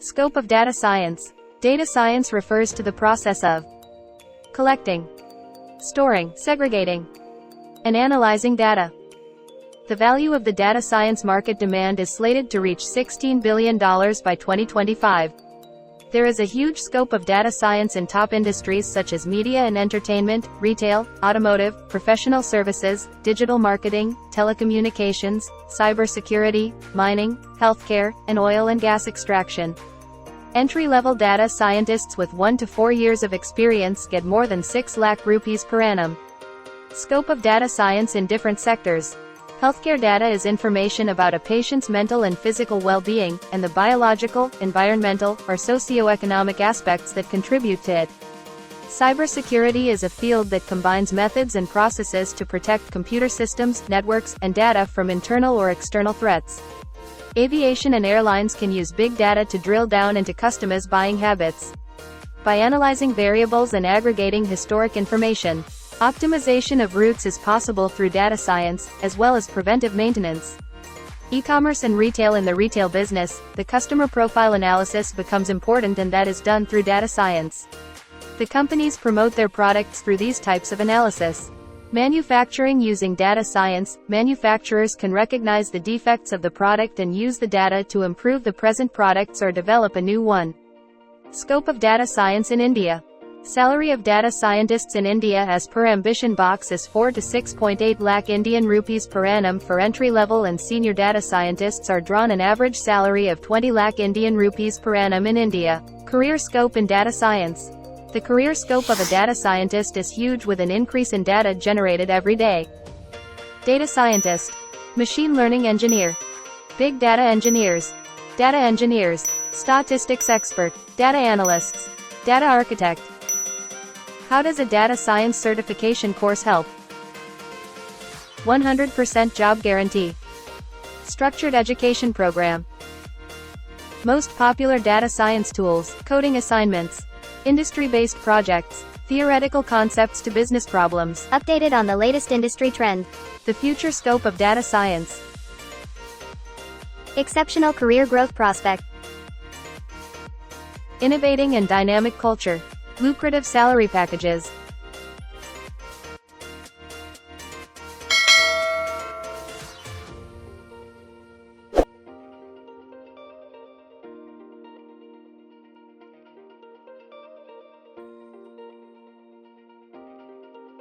Scope of data science. Data science refers to the process of collecting, storing, segregating, and analyzing data. The value of the data science market demand is slated to reach $16 billion by 2025. There is a huge scope of data science in top industries such as media and entertainment, retail, automotive, professional services, digital marketing, telecommunications, cybersecurity, mining, healthcare, and oil and gas extraction. Entry-level data scientists with 1 to 4 years of experience get more than 6 lakh rupees per annum. Scope of data science in different sectors. Healthcare data is information about a patient's mental and physical well-being, and the biological, environmental, or socio-economic aspects that contribute to it. Cybersecurity is a field that combines methods and processes to protect computer systems, networks, and data from internal or external threats. Aviation and airlines can use big data to drill down into customers' buying habits. By analyzing variables and aggregating historic information, optimization of routes is possible through data science, as well as preventive maintenance. E-commerce and retail. In the retail business, the customer profile analysis becomes important, and that is done through data science. The companies promote their products through these types of analysis. Manufacturing. Using data science, manufacturers can recognize the defects of the product and use the data to improve the present products or develop a new one. Scope of data science in India. Salary of data scientists in India as per Ambition Box is 4 to 6.8 lakh Indian rupees per annum for entry-level, and senior data scientists are drawn an average salary of 20 lakh Indian rupees per annum in India. Career scope in data science. The career scope of a data scientist is huge, with an increase in data generated every day. Data scientist, machine learning engineer, big data engineers, statistics expert, data analysts, data architect. How does a data science certification course help? 100% job guarantee. Structured education program. Most popular data science tools, coding assignments, industry-based projects, theoretical concepts to business problems, updated on the latest industry trend. The future scope of data science. Exceptional career growth prospect. Innovating and dynamic culture. Lucrative salary packages.